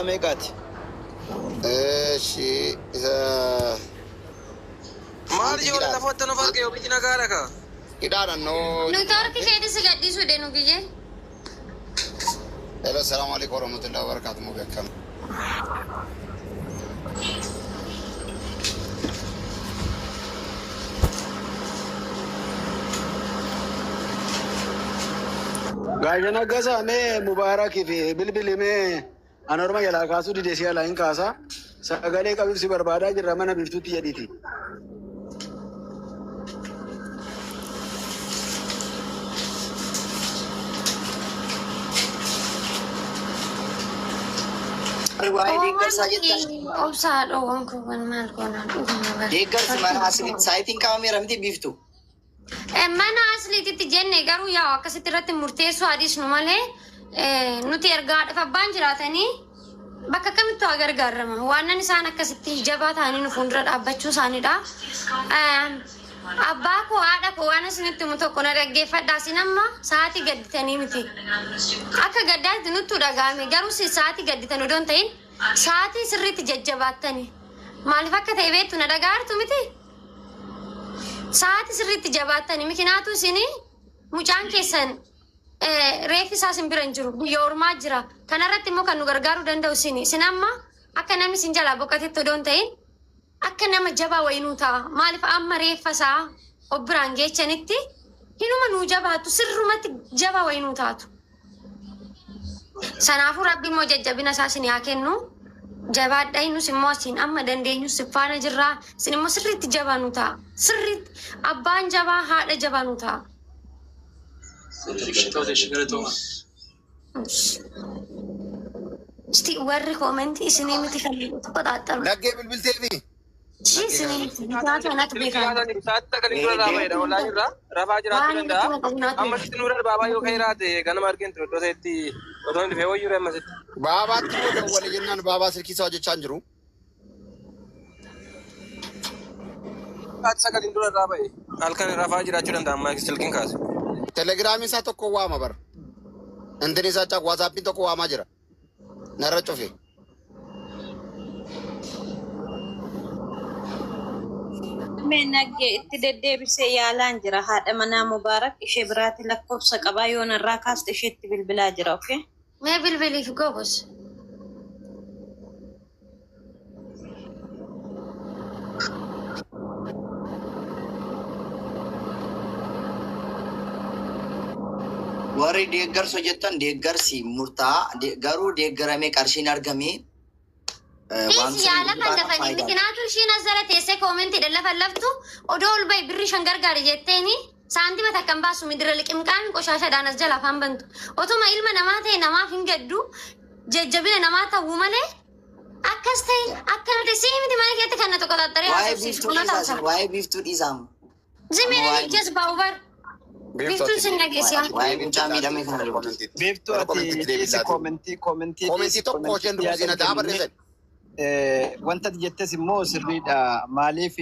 ميقات شيء مارجو ولا فوتنا فرق يو بيجنا كاركا إدارة نو نتارك كده سجدي سودانو بيجي hello السلام عليكم ورحمة الله وبركاته مبارك गाजना गसा में मुबारक ही बिलबिल में अनोरमा यला कासु दी देसिया लाइन कासा सगले का भी बर्बादा जी रमना बिफ्तुती यदी थी obsaado wanko wan mal kona deeggar mana asli saayitiin kaawame ramti biftu mana asli titti jenne garu yaa akkasitti irratti murteessuu adiisnu malee nuti ergaa dhafa abbaan jiraatanii bakka kamittuu agargaarama waan isaan akkasitti jabaa ta'anii nu fuuldura dhaabbachuu isaaniidha. Abbaa koo haadha koo waan isinitti himu tokko na dhaggeeffadhaa isin amma sa'aatii gadditanii miti. Akka gaddaatti nutti dhaga'ame garuu sa'aatii gadditan odoo hin ta'in sa'aatii sirriitti jajjabaattani. Maaliif akka ta'e beektu na dhaga'artu miti? Sa'aatii sirriitti jabaattani mikinaatu isinii mucaan keessan reeffi isaa isin bira hin jiru guyyaa ormaa jira. Kanarratti immoo kan nu gargaaruu danda'u isinii. Isin amma akka namni isin jalaa boqotetti odoo hin ta'in akka nama jabaa wayinuu ta'a. Maaliif amma reeffa isaa obbiraan geechanitti hinuma nuu jabaatu sirrumatti jabaa wayinuu taatu. Sanaafuu rabbi immoo jajjabina isaa isin haa kennu. Jabaadhaa nus immoo asiin amma dandeenyu faana jirraa. Isin immoo sirriitti jabaa nu ta'a. Sirriitti abbaan jabaa haadha jabaa nu ta'a. Isti warri koomentii isinii miti kan qoxaaxaru. Dhaggee bilbilteefi. Baabaatti wal jennaan baabaa silkii isaa hojjechaa hin jiru. Halkan rafaa jiraachuu danda'a amma silkiin kaase. Telegiraamiin isaa tokko waama bara. Intin isaa caq waasaappiin tokko waamaa jira. Narra cufe. Menagge itti deddeebisee yaalaan jira haadha manaa Mubaarak ishee biraatti lakkoofsa qabaa yoo narraa kaaste isheetti bilbilaa jira okay mee bilbiliif gobos warri deeggarsa jettan deeggarsi murtaa garuu deeggaramee qarshiin argamee Isi yaala kan dafanii mikinaatu ishiin asirra teessee koomentii lafa laftu odoo ol bahi birri shan gargaari jetteeni saantima takkan baasu midira liqimqaan qoshashadhaan as jala afaan bantu. Otuma ilma namaa ta'e namaaf hin gaddu jajjabina namaa ta'uu malee akkas ta'e akka nuti sii miti mana keetti kan na tokko tattare waa'ee biiftuu dhiisamu. Zimina jes baawubar. Biiftuu sin dhageessiyaa. Waa'ee biiftuu miidhamee kana dhufu. बिफ्तु अति कमेंटी tokko isheen dubbisiina ta'a barreessan. wanta jettes immoo sirriidha maaliif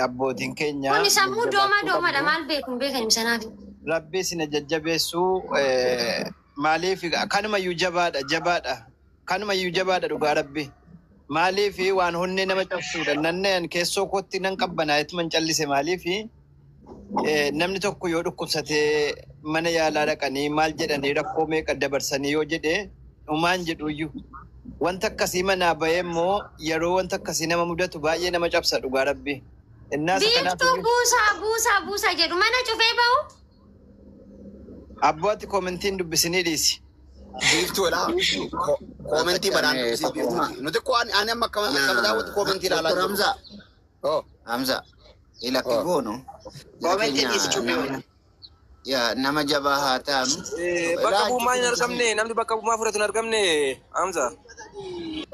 abbootiin keenya Kun sammuu doomadha maal beekun beekan ibsanaaf. rabbi sina jajjabeessu maaliif kanumayyuu jabaadha dhugaa rabbi maaliif waan honnee nama cabsuudha nanneen keessoo kootti nan qabbanaa itti callise maaliif namni tokko yoo dhukkubsatee mana yaalaa dhaqanii maal jedhanii rakkoo meeqa dabarsanii yoo jedhe umaan jedhuyyuu wanta akkasii manaa bahee immoo yeroo wanta akkasii nama mudatu baay'ee nama cabsa dhugaa rabbi. Biiftuu buusaa jedhu mana cufee bahu. Abbooti koomentiin dubbisinii dhiisi. Biiftuudha. Koomentii banaan dubbisii. Nuti ko ani amma akkama daawwatu koomentii ilaalaa jiru. Hamza. Oh. Hamza. Ilakki goono. Koomentiin dhiisi cufee. Ya nama jabaa haa ta'anu. Bakka bu'uumaa hin argamne namni bakka bu'uumaa fudhatu hin argamne Hamza.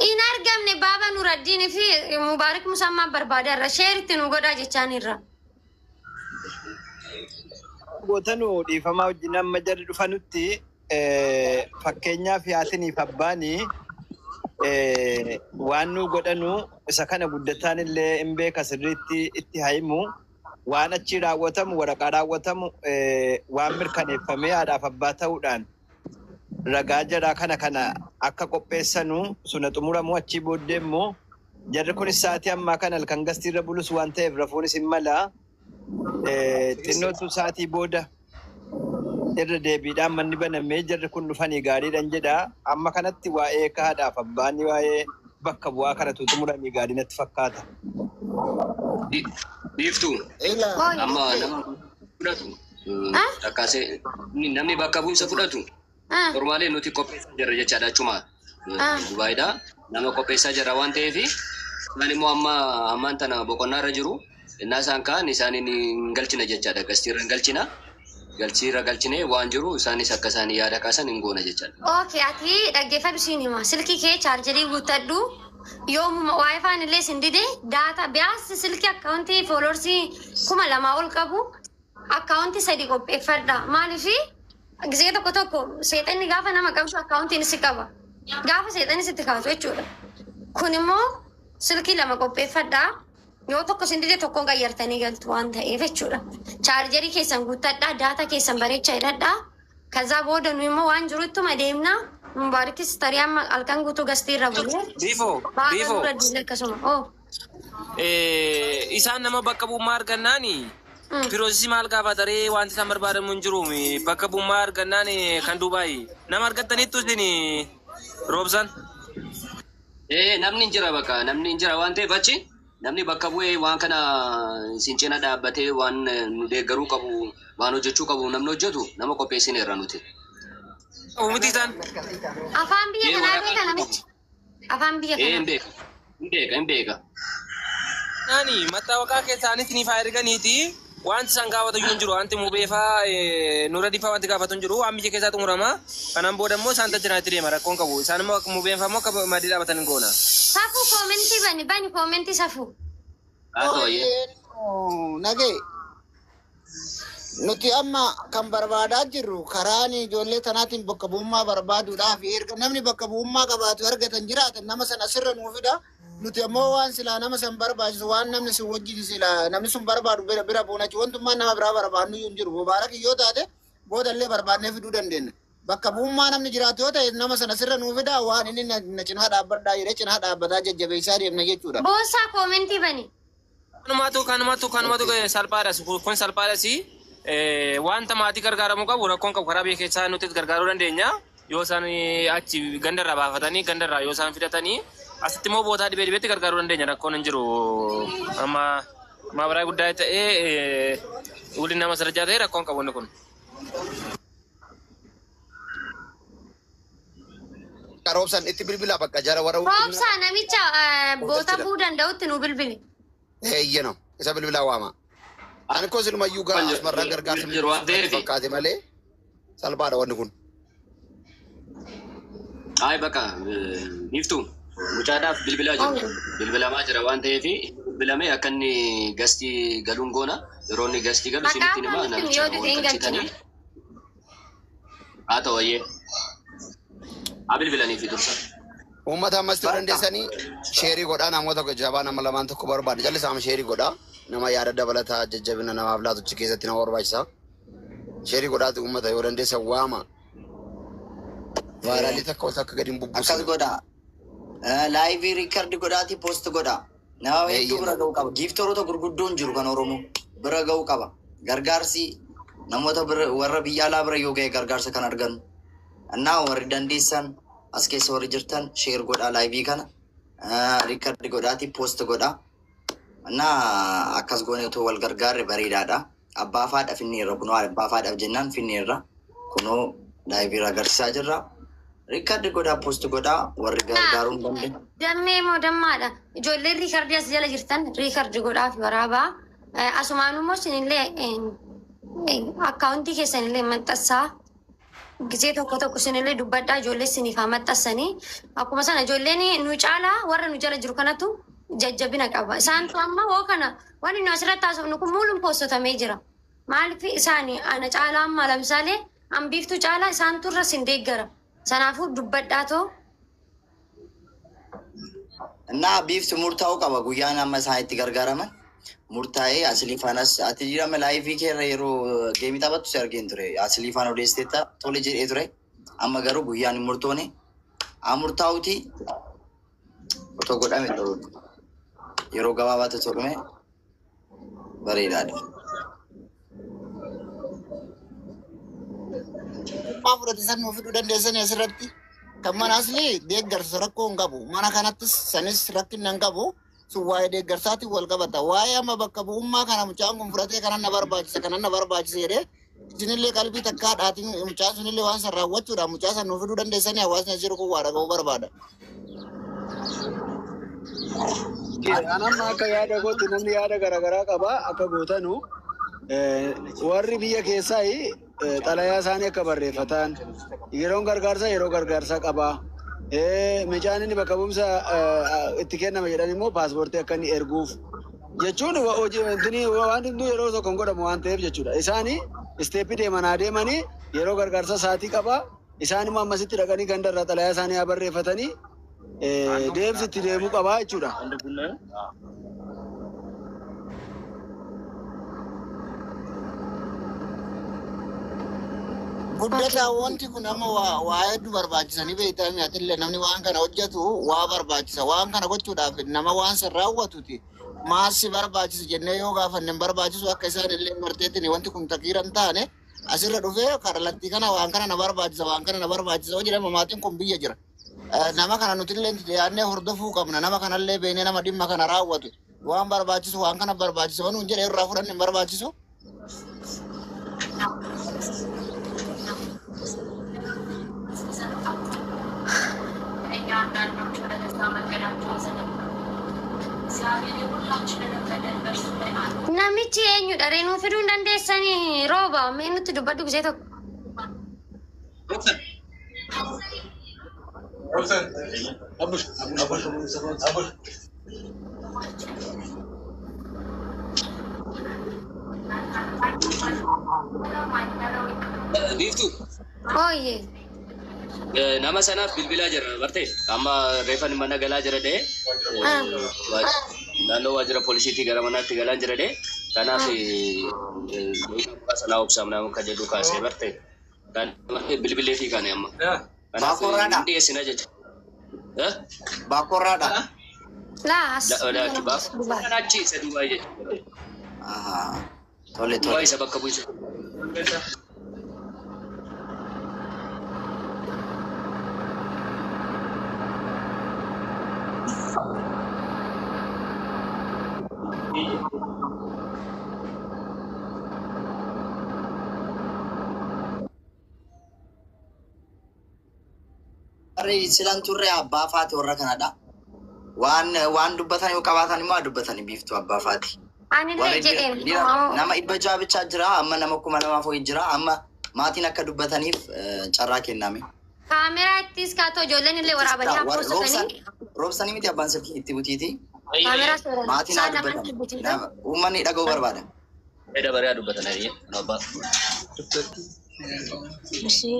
In argamne baaba Nuraddiin fi Mubaarak Musammaa barbaadarra sheeritti nu godhaa jechaan irra. Gootanu dhiifamaa wajjin amma jarri dhufanutti fakkeenyaaf haatiniif abbaanii waan nu godhanu isa kana guddataan illee hin beeka sirriitti itti haimu waan achi raawwatamu waraqaa raawwatamu waan mirkaneeffamee haadhaaf abbaa ta'uudhaan ragaa jedhaa kana akka qopheessanu suna xumuramu achii booddee immoo jarri kunis sa'aatii ammaa kana halkan gastiirra bulus waan ta'eef rafuunis hin mala xinnootu sa'aatii booda irra deebiidhaan manni banamee jarri kun dhufanii gaariidhaan jedha. Amma kanatti waa'ee kaadhaaf abbaanii waa'ee bakka bu'aa kanatu xumuramii gaarii natti fakkaata. Biiftuu amma nama fudhatu takkaasee namni bakka bu'insa fudhatu normaalee nuti qopheessaa jirra jechaadha achuma Dubaayiidha. Nama qopheessaa jirra waan ta'eef isaan immoo ammaan tana boqonnaa irra jiru. Innaa isaan kaan isaaniin hin galchina jechaadha. Gastiirra hin galchina. Galchiirra galchinee waan jiru isaanis akka isaanii yaada kaasan hin goona jechaadha. Okay, ati dhaggeeffadhu siin hima. Silkii kee chaarjarii guuttadhu. Yoomuma waayifaan illee sin dide daata biyaas silkii akkaawuntii fooloorsii 2,000 ol qabu akkaawuntii 3 qopheeffadha. Maaliifi gisee tokko seexanni gaafa nama qabsu akkaawuntiin si qaba. Gaafa seexanni sitti kaatu jechuudha. Kun immoo silkii 2 qopheeffadha. Yoo tokko sin dide tokkoon qayyartanii galtu waan ta'eef jechuudha. Chaarjarii keessan guuttadha, daata keessan bareechaa hidhadha. Kazaa booda nu immoo waan jiru ittuma deemna. Mubarakis tarii amma halkan guutuu gastiirra bulee. Biifoo. Isaan nama bakka bu'ummaa argannaani. Piroosisii maal gaafataree wanti isaan barbaadamu hin jiru. Bakka bu'ummaa argannaan kan Duubaayi. Nama argattaniittu isin roobsan. Namni hin jira bakka namni hin jira waan ta'eef achi namni bakka bu'ee waan kana isin cina dhaabbatee waan nu deeggaruu qabu waan hojjechuu qabu namni hojjetu nama qopheessineerra nuti. Uumiti isaan. Afaan biyya kanaa beeka namichi. Afaan biyya kanaa. Hin beeka. Nani mattaawaqaa keessaanis ni fayyadaganiiti. Wanti isaan gaafatu hin jiru. Wanti mubeefaa nurra difaa wanti gaafatu hin jiru. Waan biyya keessaa xumurama. Kanaan booda immoo isaan tajjiraatti deema rakkoon qabu. Isaan immoo mubeefaa immoo akka madii dhaabatan hin goona. Safuu koomentii bani koomentii safuu. Nagee nuti amma kan barbaadaa jirru karaan ijoollee tanaatiin bakka bu'ummaa barbaaduudhaaf erga namni bakka bu'ummaa qabaatu argatan jiraatan nama sana asirra nuufidha. Nuti ammoo waan silaa nama san barbaachisu waan namni sun wajjin silaa namni sun barbaadu bira buunachi wantummaa nama biraa barbaadnu hin jiru. Mubaarak yoo taate boodallee barbaadnee fiduu dandeenya. Bakka bu'ummaa namni jiraatu yoo ta'e nama sana asirra nuufidha waan inni na cinaa dhaabbadhaa jedhee cinaa dhaabbataa jajjabeessaa deemna jechuudha. Boonsaa koomentii bani. Kanumatu salphaadhas kun salphaadhas wanta maatii gargaaramuu qabu rakkoon qabu karaa biyya keessaa nuti gargaaruu dandeenya. Yoo isaan achi gandarraa baafatanii gandarraa yoo isaan fidatanii asitti immoo bootaa dhibeetti gargaaruu dandeenya rakkoon hin jiru. Amma maabaraa guddaa ta'ee waliin nama sarjaa ta'e rakkoon qabu inni kun. Roobsan itti bilbila bakka jara warra Roobsaa namicha boota bu'uu danda'utti nu bilbili. Eeyyeno isa bilbilaa waama. Ani ko silumayyuu gaa asmarraa gargaarsa fakkaate malee salphaadha wanni kun. Ay bakka Biiftuu mucaadhaaf bilbilaa jiru. Bilbilamaa jira waan ta'eef bilbilamee akka inni gastii galuun goona. Yeroo inni gastii galu isinitti nima namicha walqabsiisanii. Haa ta'u wayyee. Bilbilanii fi dursa. Uummata ammas ta'uu dandeessanii sheerii godhaa namoota jabaa nama lamaan tokko barbaade jallisaama sheerii godhaa nama yaada dabalataa jajjabina namaaf laatuchi keessatti nama barbaachisa. Sheerii godhaati uummata yoo dandeessan waama. Vaaraalii takka wanta akka gadi hin bubbusan. Akkas godhaa. Laayivii riikardi godhaati poost godhaa. Nama hedduu bira ga'uu qaba. Giiftoroota gurguddoon jiru kan Oromoo bira ga'uu qaba. Gargaarsi namoota warra biyya alaa bira yoo ga'e gargaarsa kan argannu. Annaa warri dandeessan as keessa warri jirtan sheer godhaa laayivii kana riikardi godhaati poost godhaa. Annaa akkas goone otoo wal gargaarre bareedaadha. Abbaa faadhaaf finneerra kunoo abbaa faadhaaf jennaan finneerra kunoo laayivii agarsiisaa jirra. Riikardi godhaa poost godhaa warri gargaaruu hin dandeenye. Dammee moo dammaadha. Ijoolleen riikardii as jala jirtan riikardi godhaa fi waraabaa. Asumaan immoo isinillee akkaawuntii keessanillee maxxansaa. Gisee tokko isinillee dubbadhaa ijoollee isiniif haa maxxansanii. Akkuma sana ijoolleen nu caalaa warra nu jala jiru kanatu jajjabina qaba. Isaantu amma hoo kana waan inni asirratti haasofnu kun muuluun poostotamee jira. Maaliif isaanii ana caalaa amma lamsaalee hambiiftu caalaa isaantu irra sin deeggara. Sanaafuu dubbadhaa too. Innaa biiftu murtaa'uu qaba guyyaan amma isaan itti gargaaraman. Murtaa'ee asiliifaanas ati jirama laayivii keerra yeroo geemii taphattu si argeen ture. Asiliifaan odeessiteetta tole jedhee ture. amma garuu guyyaan hin murtoone amurtaa'uti otoo godhame ta'uu yeroo gabaabaatu tolme bareedaadha. Maa fudhate san nuuf fiduu dandeessanii asirratti kan mana asli deeggarsa rakkoo hin qabu mana kanattis sanis rakkinna hin qabu sun waa'ee deeggarsaatti wal qabata waa'ee amma bakka bu'ummaa kana mucaan kun fudhatee kanan na barbaachisa jedhee isinillee qalbii takkaa dhaatiin mucaan sunillee waan san raawwachuudha mucaa san nuuf fiduu dandeessanii hawaasni jiru kun waa dhaga'uu barbaada. Anamma akka yaada gootti namni yaada garaagaraa qaba akka gootanu warri biyya keessaa xalayaa isaanii akka barreeffatan yeroon gargaarsaa qaba. Mucaan inni bakka bu'umsa itti kennama jedhan immoo paaspoortii akka inni erguuf jechuun waan hunduu yeroo tokko godhamu waan ta'eef jechuudha. Isaanii isteeppii deemanii yeroo gargaarsa isaatii qaba. Isaan immoo ammasitti dhaqanii gandarraa xalayaa isaanii haa barreeffatanii deemsitti deemuu qabaa jechuudha. Guddataa wanti kun amma waa hedduu barbaachisanii beektaa atillee namni waan kana hojjetu waa barbaachisa waan kana gochuudhaaf nama waan san raawwatuti maassi barbaachisa jennee yoo gaafanne barbaachisu akka isaan illee marteettini wanti kun takiiran taane asirra dhufee kallattii kana waan kana na barbaachisa hoo jedhama maatiin kun biyya jira nama kana nuti illee yaadnee hordofuu qabna nama kanallee beeknee nama dhimma kana raawwatu waan barbaachisu waan kana barbaachisa waan jedhee irraa fudhanne barbaachisu. Namichi eenyudha? Reenuu fiduu dandeessanii rooba mee nutti dubbadhu gisee tokko. Biiftuu. Ooyye. Nama sanaaf bilbilaa jira bartee amma reeffan mana galaa jira dee naannoo waajjira poolisiitii gara manaatti galaa jira dee kanaaf sanaa obsaam nama akka jedhu kaasee bartee bilbilee fi kaane amma kanaaf dhiyeessina jecha. Baakorraadha. Laas. Achi isa Dubaay jecha. Tole. Dubaay isa bakka bu'isu. Silan turre abbaa faati warra kanadha. Waan dubbatan yoo qabaatan immoo dubbatanii biiftuu abbaa faati. Anillee jedheen. Nama dhibba jaha bichaa jira amma nama 2,000 jira amma maatiin akka dubbataniif carraa kenname. Kaameraa ittis kaatoo ijoolleen illee waraabanii haasofsanii. Roobsanii miti abbaan silkii itti butiiti. Kaameraa suuraa. Maatiin haa dubbatan. Uummanni dhaga'uu barbaada. Dabaree dubbatan abbaa.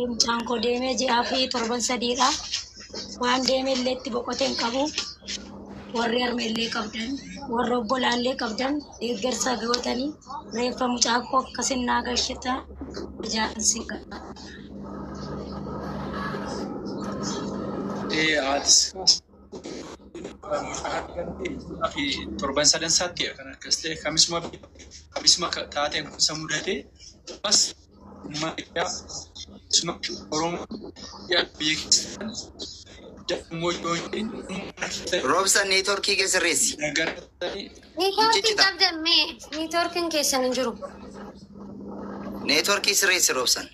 Mucaan koo deemee ji'aa fi torban sadiidha. Waan deemee illee itti boqotee hin qabu. Warri harmee illee qabdan, warri obbolaallee qabdan deeggarsa gootanii reeffa mucaa koo akkasiin naa galchita. Ijaarsi qaba. Torban sadan saatti kan akkas ta'e kamisuma taateen kun isa mudate bas Maya semua orang yang biasa Robson networkii keessa reessi. Networkii qabdame networkiin keessan hin jiru. Networkii sirreessi Robson.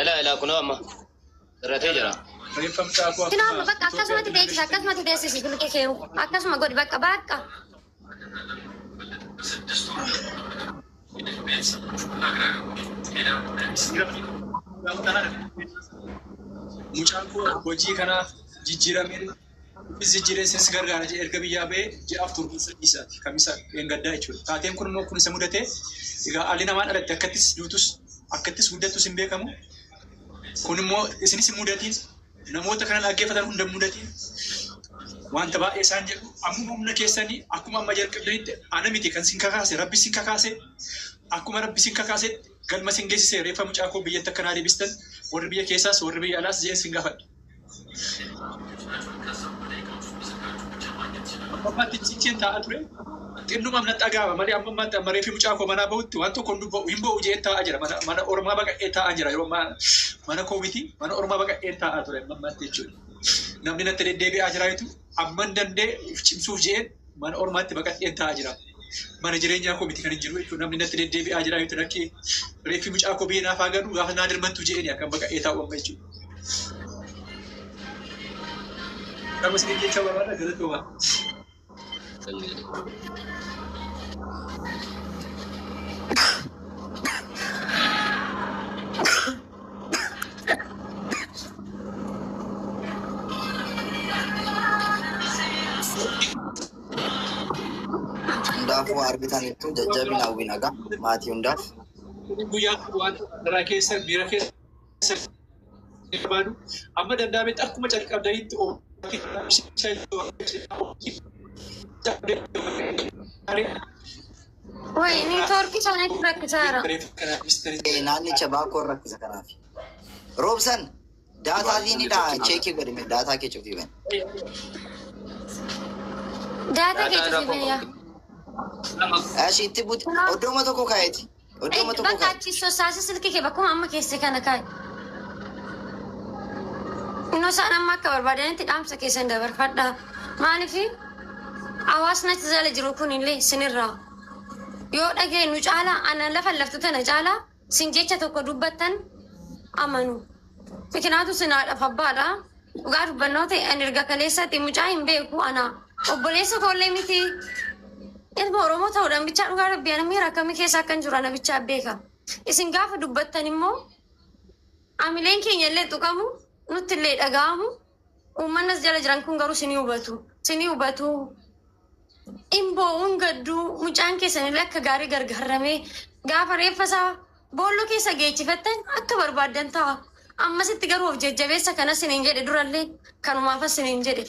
Ilaa kunoo amma irratee jira. Kunoo amma bakka akkasumatti teessisi bilkee keewu akkasuma godhi bakka. Mucaan koo hojii kanaaf jijjiiramee jijjiireensis gargaara jedhee erga biyyaa ba'ee ji'aaf turtii isaati kamisa gaddaa jechuudha. Taateen kun immoo kun isa mudate egaa haalli namaa dhalate akkattis duutus akkattis guddattus hin beekamu. Kun immoo isinis hin mudatiin namoota kana dhaggeeffatan hunda mudatiin wanta baay'ee isaan jedhu ammuma humna keessanii akkuma amma jalqabdanitti ana miti kan sin kakaase rabbi sin kakaase akkuma rabbi sin kakaase galma sin geessisee reeffa mucaa koo biyyatti akkanaa deebistan warri biyya keessaas warri biyya alaas jeen sin gaafadha. Ammatti cicceen taa'aa ture. Xinnumam na dhagaama malee ammatti ammaree fi mucaa koo manaa bahutti waan tokko hin bahu jeen taa'aa jira. Mana Oromaa baqa'ee taa'aa jira yeroo mana koomiti mana Oromaa baqa'ee taa'aa ture ammatti jechuudha. Namni natti deddeebi'aa jira jechuudha. Amman dandee cimsuuf jeen mana Oromaatti baqa'ee taa'aa jira. Mana jireenyaa koomiti kan hin jiru jechuudha. Namni natti deddeebi'aa jira jechuudha. Akki reeffi mucaa koo biyya naaf haa gadu gaafa naa dirmantu jeeni akkan baqa'ee taa'u amma jechuudha. Nama isin jecha barbaada galatoomaa. Hundaafuu argitanitti jajjabina hawwinaga maatii hundaaf. Guyyaa waan irraa keessa miira keessa barbaadu amma danda'ametti akkuma calqabdanitti Wai, neetwoorkii isaaniitu rakkisaara. Naannicha baakoo rakkisa kanaaf. Roobsan daataa diinidha cheekii godhime daataa kee cufii bane. Daataa kee cufii bane yaa. Ashiitti buti oddooma tokko kaayeti. Oddooma tokko bakka achi sosaasi silkii kee bakkuma amma keessa kana kaayi. Innoo isaan amma akka barbaadanitti dhaamsa keessan dabarfadhaa. Maaliif hawaasni achi jala jiru kun illee sinirraa. Yoo dhageenyu caalaa ana lafa laftu tana caalaa sin jecha tokko dubbattan amanu. Mikinaatu sinaadhaaf abbaadha. Dhugaa dubbannoo ta'e ani erga kaleessatti mucaa hin beeku ana. Obboleessa koollee miti. Ilma Oromoo ta'uudhaan bichaa dhugaa rabbii ana miira akkamii keessa akkan jiru ana bichaa beeka. Isin gaafa dubbattan immoo amileen keenya illee tuqamu nutti illee dhaga'amu. Uummannas jala jiran kun garuu sinii hubatu. Sinii hubatu. Imboo hungadduu mucaan keessanillee akka gaarii gargaaramee gaafa reeffasaa boolloo keessa geechifattan akka barbaaddan ta'a. Ammasitti garuu of jajjabeessa kanas siniin jedhe durallee kanumaafas siniin jedhe.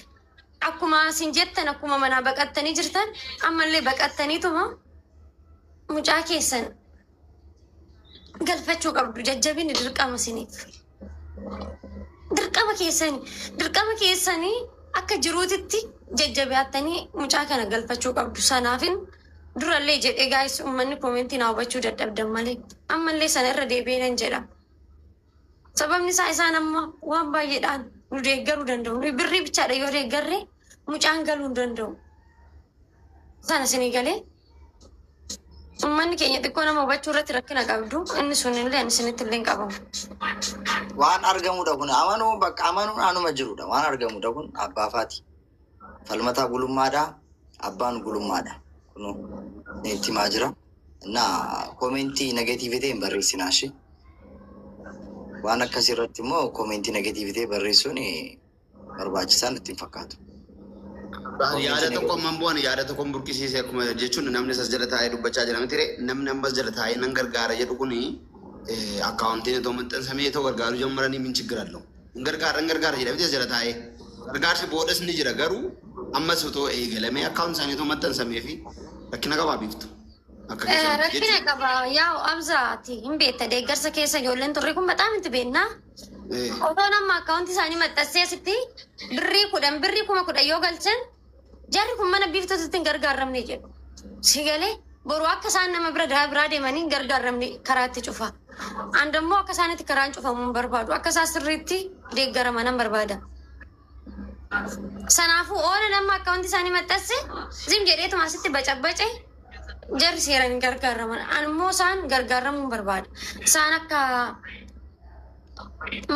Akkuma sin jettan akkuma manaa baqattanii jirtan ammallee baqattaniituma mucaa keessan galfachuu qabdu jajjabinni dirqama siniif. Dirqama keessanii akka jiruutitti jajjabaattanii mucaa kana galfachuu qabdu. Sanaafin durallee jedhee gaayis uummanni koomentii naa hubachuu dadhabdan malee ammallee sana irra deebi'een jedha. Sababni isaa isaan amma waan baay'eedhaan nu deeggaruu danda'u. Nu birrii bichaadha yoo deeggarre mucaan galuu hin danda'u. Sana isinii galee uummanni keenya xiqqoo nama hubachuu irratti rakkina qabdu. Inni sunillee ani isinitti illee hin qabamu. Waan argamudha kun amanuu bakka amanuun anuma jirudha. Waan argamudha kun abbaafaati. Falmataa gulummaadha. Abbaan gulummaadha. Kunu itti maa jira. Na komentii negatiivitee hin barreessinaashi. Waan akkasii irratti immoo komentii negatiivitee barreessuun barbaachisaan itti hin fakkaatu. Yaada tokko amman bu'an yaada tokko burqisiisee akkuma jechuun namni isas jala taa'ee dubbachaa jira miti namni ammas jala taa'ee nan gargaara jedhu kuni akkaawuntiin otoo maxxansamee otoo gargaaruu jammaranii min chigirallo. Hin gargaara jedhamee jala taa'ee gargaarsi boodas ni jira garuu ammas otoo eegalamee akkaawuntiin isaanii otoo maxxansamee fi rakkina qabaa biiftu. Rakkina qaba yaa'u abzaati hin beekta deeggarsa keessa ijoolleen turre kun bataam itti beeknaa. Otoo nama akkaawuntii isaanii maxxansee asitti birrii 10,000 yoo galchan jarri kun mana biiftootatti hin gargaaramne jedhu. Si galee boruu akka isaan nama biraa deemanii hin gargaaramne karaatti cufa. Andammoo akka isaanitti karaan cufamu hin barbaadu. Akka isaan sirriitti deeggaraman hin barbaada. Sanaafuu oola nama akkaawuntii isaanii maxxanse zim jedheetuma asitti bacabbace jarri seeraan hin gargaaraman. Animmoo isaan gargaaramuu hin barbaada. Isaan akka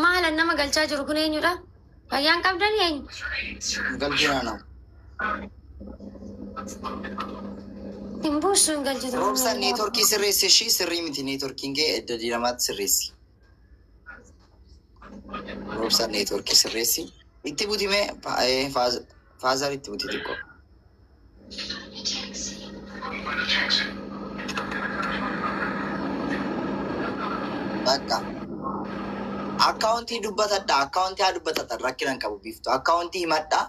maalan nama galchaa jiru kun eenyudha? Fayyaan qabdan eenyu? Galchina nama. Hin buusu hin galchitu. Roobsan neetworkii sirreessi ishii sirrii miti neetworkiin kee edda diinamaatti sirreessi. Roobsan neetworkii sirreessi. Itti butimee faazar itti buti xiqqoo. Bakka. Akkaawuntii dubbatadha. Akkaawuntii haa dubbatadha. Rakkina hin qabu biiftu. Akkaawuntii himadha.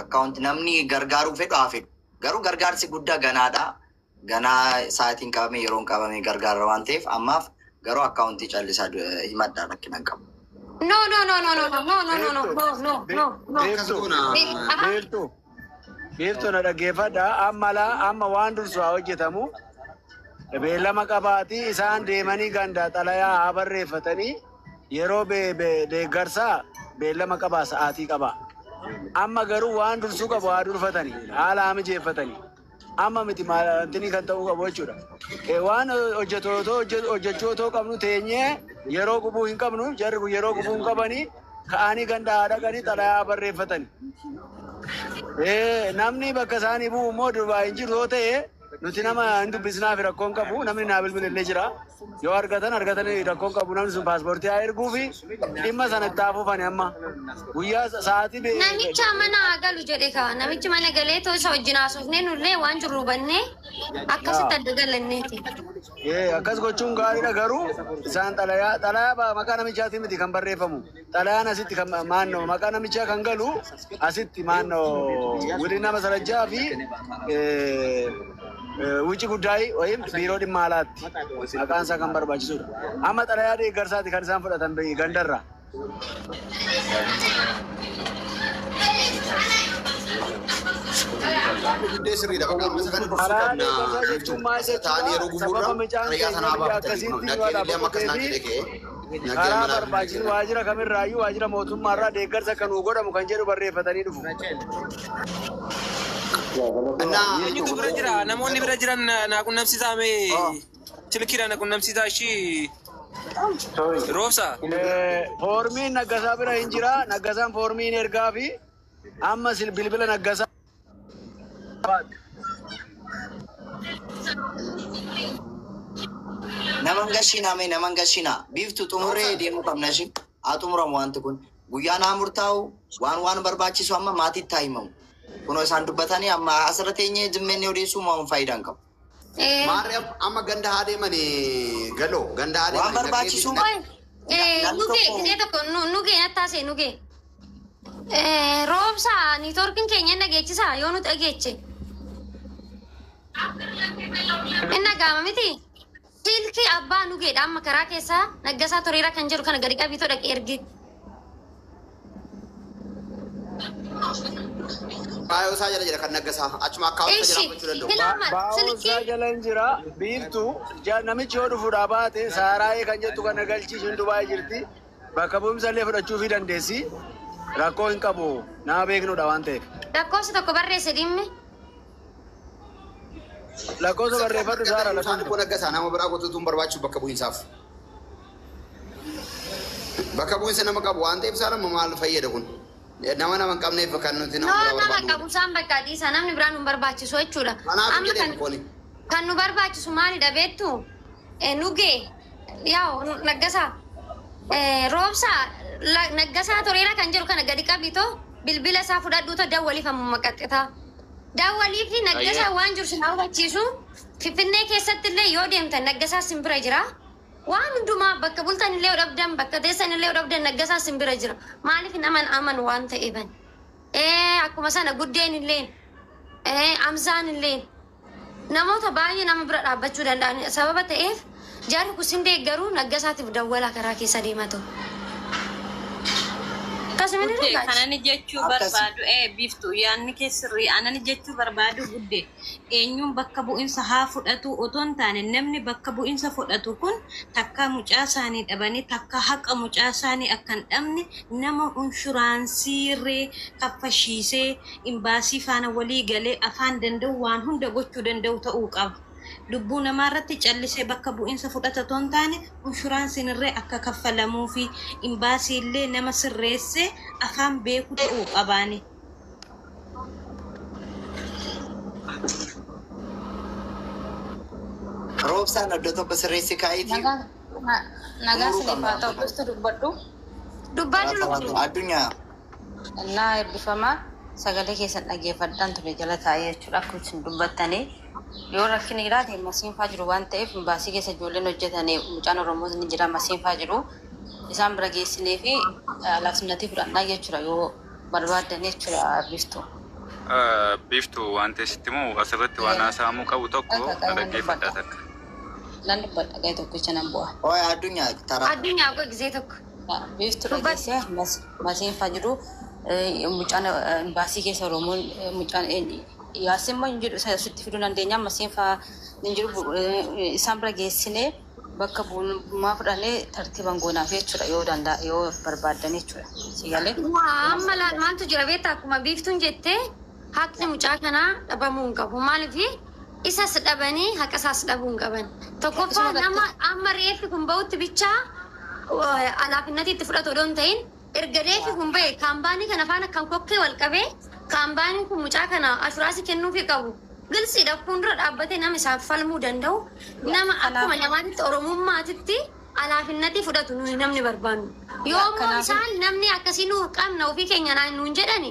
Akkaawuntii namni gargaaruu fedhu haa fedhu. Garuu gargaarsi guddaa ganaadha. Ganaa sa'aatiin qabamee yeroon qabamee gargaara waan ta'eef ammaaf garuu akkaawuntii callisaa himadha rakkina hin qabu. No, no, no, no, no, no, no, no, no, no, no, no, no. Beeftuu na dhaggeeffadha. Amma waan dursu haa hojjetamu. Beellama qabaatii isaan deemanii ganda xalayaa haa barreeffatanii yeroo deeggarsaa beellama qabaa sa'aatii qabaa. Amma garuu waan dursuu qabu haa durfatanii haala haa mijeeffatanii. Amma miti maalantinii kan ta'uu qabu jechuudha. Waan hojjechuu otoo qabnu teenyee yeroo gubuu hin qabnu jarri kun yeroo gubuu hin qabanii ka'anii ganda haa dhaqanii xalayaa barreeffatanii. Namni bakka isaanii bu'u immoo durbaa hin jiru yoo ta'e nuti nama hin dubbisnaaf rakkoon qabu namni naa bilbilillee jira. Yoo argatan rakkoon qabu namni sun paaspoortii haa erguu fi dhimma sana itti hafuufani amma guyyaa sa'aatii namicha mana galu jedhe ka namichi mana galee too isa wajjin haasofnee nullee waan jirru hubannee akkasitti adda galanneeti. Akkas gochuun gaariidha garuu isaan xalayaa maqaa namichaatiin miti kan barreeffamu xalayaan asitti kan maannoo maqaa namichaa kan galu asitti maannoo godina masarajjaa fi wuci guddaay wayim biiroo dhimma alaatti maqaan isaa kan barbaachisudha. Amma xalayaa deeggarsaati kan isaan fudhatan gandarra. Karaa barbaachisu waajjira kamirraayyuu waajjira mootummaarraa deeggarsa kan godhamu kan jedhu barreeffatanii dhufu. Eenyutu bira jira? Namoonni bira jiran naa qunnamsiisaa mee silkiidha na qunnamsiisaa ishii roobsa. Foormiin Naggasaa bira hin jira. Naggasaan foormiin ergaa fi amma bilbila Naggasaa. Naman gashina biiftu xumuree deemuu qabna shi haa xumuramu wanti kun guyyaan haa murtaa'u waan barbaachisu amma maatiitti haa himamu. Kunoo isaan dubbatanii amma asirra teenyee jimmeen odeessuu moo faayidaan qabu. Maarreef amma ganda haa deemanii galoo ganda haa deemanii. Waan barbaachisu. Nugee tokko nugee nattaasee nugee. Roobsa niitoorkiin keenya hin dhageechisa yoo nu dhageeche. Hin dhagaama miti. Silkii abbaa nugeedha amma karaa keessaa Naggasaa Toleeraa kan jedhu kana gadi qabiitoo dhaqee ergi. Baay'oo isaa jala jira kan Naggasaa achuma akkaawunti jiraachuu danda'u. Baay'oo isaa jala hin jira biiftuu namichi yoo dhufuudhaa baate saaraayee kan jettu kana galchiisuun Dubaay jirti bakka bu'umsa illee fudhachuufii dandeessi rakkoo hin qabu nama beeknudha waan ta'eef. Lakkoofsa tokko barreesse dhimmi. Lakkoofsa barreeffadhu saara lakkoofsa. Kun Naggasaa nama biraa gotuutuun barbaachisu bakka bu'iinsaaf. Bakka bu'iinsa nama qabu waan ta'eef isaa nama maal fayyada kun? Nama hin qabneef kan nuti nama qabu isaan bakka dhiisa namni biraan nu barbaachisu jechuudha. Kan nu barbaachisu maalidha beektu? Nugee yaa Naggasaa roobsa Naggasaa Toleeraa kan jedhu kana gadi qabitoo bilbila isaa fudhadhuutoo dawwaliif amma maqaxxitaa. Daawwalii fi Naggasaa waan jiru sin hubachiisu Finfinnee keessatti illee yoo deemtan Naggasaa sin bira jira. Waan hundumaa bakka bultan illee dhabdan bakka teessan illee dhabdan Naggasaa sin bira jira. Maaliif naman aman waan ta'eefan. Akkuma sana guddeen illee amsaan illee namoota baay'ee nama bira dhaabbachuu danda'an sababa ta'eef jaarri kusin deeggaruu Naggasaatiif dawwala karaa keessa deematu. Kanani jechuu barbaadu biiftuu yaanni keessirrii anani jechuu barbaadu guddee eenyuun bakka bu'iinsa haa fudhatu otoo hin taane namni bakka bu'iinsa fudhatu kun takka mucaa isaanii dhabanii takka haqa mucaa isaanii akka hin dhabne nama inshuraansiirree kaffashiisee imbaasii faana walii galee afaan danda'u waan hunda gochuu danda'u ta'uu qaba. Lubbuu namaarratti callisee bakka bu'iinsa fudhata otoo hin taane inshuraansiin irree akka kaffalamuu fi imbaasii illee nama sirreessee afaan beeku ta'uu qabaani. Roobsaan iddoo tokko sirreessi kaa'iiti. Nagaa siniifaa ta'u gosti dubbadhu. Dubbadhu addunyaa. Innaa eebbifamaa sagalee keessan dhaggeeffadhaan ture jala taa'ee jechuudha akkuma isin dubbattanii. Yoo rakkinni jiraate masiinfaa jiru waan ta'eef imbaasii keessa ijoolleen hojjetanii mucaan Oromoos ni jira masiinfaa jiru isaan bira geessinee fi laafsinnatii fudhannaa jechuudha yoo barbaaddan jechuudha biiftuu. Biiftuu waan ta'eessitti moo asirratti waan haasa'amuu qabu tokko dhaggeeffadhaa takka. Lan dubbadha ga'ee tokkicha nan bu'a. Addunyaa addunyaa gisee tokko. Biftu dhageessee masiin fajiru mucaan baasii keessa Oromoon mucaan yaasimmoo hin jedhu sitti fiduu dandeenya masiin faa hin jiru isaan bira geessinee bakka bu'ummaa fudhannee tartiiban goonaaf jechuudha yoo danda'a yoo barbaadan jechuudha. Sigalee. Amma maaltu jira beektaa akkuma biiftuun jettee haqni mucaa kanaa dhabamuu hin qabu maaliif isas dhabanii haqa isaas dhabuu hin qaban. Tokkoffaa nama amma reeffi kun bahutti bichaa alaafinnatti itti fudhatu odoon ta'in erga reeffi kun bahe kaambaanii kana faana kan kokkee wal qabee kaambaaniin kun mucaa kana ashuraasii kennuufii qabu. Gilsiidha fuuldura dhaabbatee nama isaaf falmuu danda'u nama akkuma namaatitti oromummaatitti alaafinnatti fudhatu nuyi namni barbaannu. Yoommoo isaan namni akkasii nu qabna ofii keenya nuun jedhani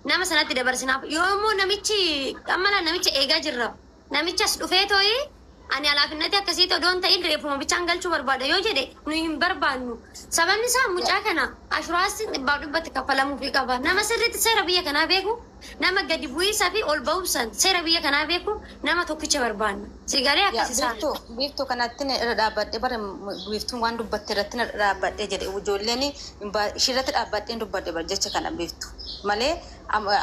nama sanatti dabarsinaaf yoommoo namichi ammalaa namicha eegaa jirra namichas dhufee tooyi ani alaafinnatti akkasii odoon ta'in reefuma bichaan galchuu barbaada yoo jedhe nuyi hin barbaannu. Sababni isaa mucaa kana ashuraasii dhibbaa dhibbatti kaffalamuufii qaba. Nama sirriitti seera biyya kanaa beeku nama gadi bu'iisaa fi ol ba'uusan seera biyya kanaa beeku nama tokkicha barbaanna. Sigalee akkasisaa. Biiftuu kanatti irra dhaabbadhee bara biiftuun waan dubbatte irratti irra dhaabbadhee jedhe ijoolleen ishirratti dhaabbadhee dubbadhe bara jecha kana biiftu malee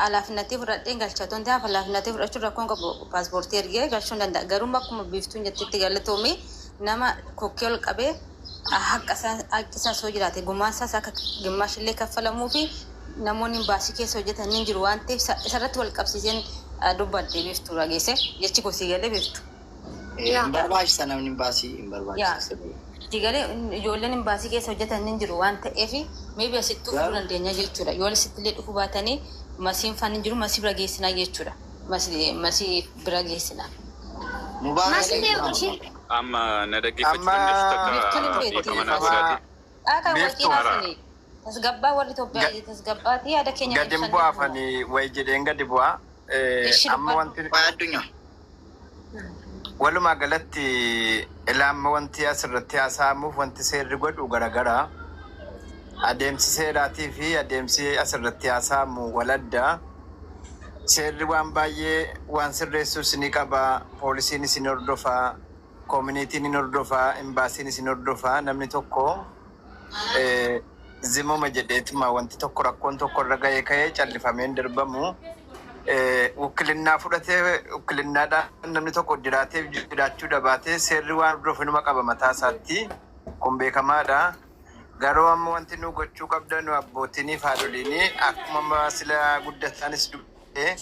alaafinnatti fudhadhee galchatoon ta'aaf alaafinnatti fudhachuun rakkoon qabu paaspoortii ergee galchuu hin danda'a garuu akkuma biiftuun jettetti galatoomii nama kokkee ol qabee haqqa isaa soo jiraate gumaasaas akka gimmaashillee kaffalamuu fi namoonni baasii keessa hojjetan hin jiru waan ta'eef isarratti wal qabsiiseen dubbadhee biiftuu dhageesse jechi kosii galee biiftu. Hin barbaachisa namni baasii hin barbaachisa. Digalee ijoolleen baasii keessa hojjetan hin jiru waan ta'eef meebi asittuu fudhuu dandeenya jechuudha. Yoo asittillee dhufuu baatanii masiin faan hin jiru masii bira geessinaa jechuudha. Masii bira geessinaa. Amma na dhaggeeffachuu dandeessu tasgabbaa warri Itoophiyaa tasgabbaati yaada keenya gadi bu'aafanii wayi jedheen gadi bu'aa amma wanti addunyaa walumaa galatti ilaamma wanti asirratti haasa'amuuf wanti seerri godhu garagaraa adeemsi seeraatii fi adeemsi asirratti haasa'amu waladda seerri waan baay'ee waan sirreessuus ni qaba poolisiin isin hordofaa koominiitiin hin hordofaa imbaasiin isin hordofaa namni tokko zimuma jedheetuma wanti tokko rakkoon tokko irra ga'ee ka'ee callifameen darbamu wukkilinnaa fudhatee wukkilinnaadhaan namni tokko jiraachuu dhabaatee seerri waan hordofu numa qaba mataa isaatti kun beekamaadha. Garuu amma wanti nu gochuu qabdan abbootiinii fi haadholiinii akkuma sila guddataanis dubbee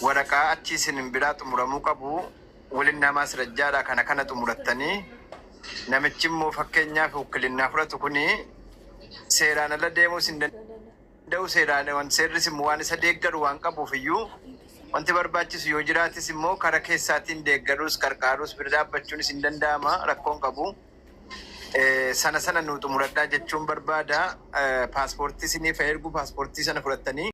waraqaa achii isin biraa xumuramuu qabu waliin namaa sirajjaadha kana xumurattanii namichi immoo fakkeenyaaf wukkilinnaa fudhatu kuni seeraan ala deemuu hin danda'u seeraan wanti seerris immoo waan isa deeggaru waan qabuuf iyyuu wanti barbaachisu yoo jiraatis immoo karaa keessaatiin deeggaruus qarqaaruus bira dhaabbachuunis hin danda'ama rakkoon qabu. Sana nu xumuradhaa jechuun barbaada paaspoortii isiniif ergu paaspoortii sana fudhattanii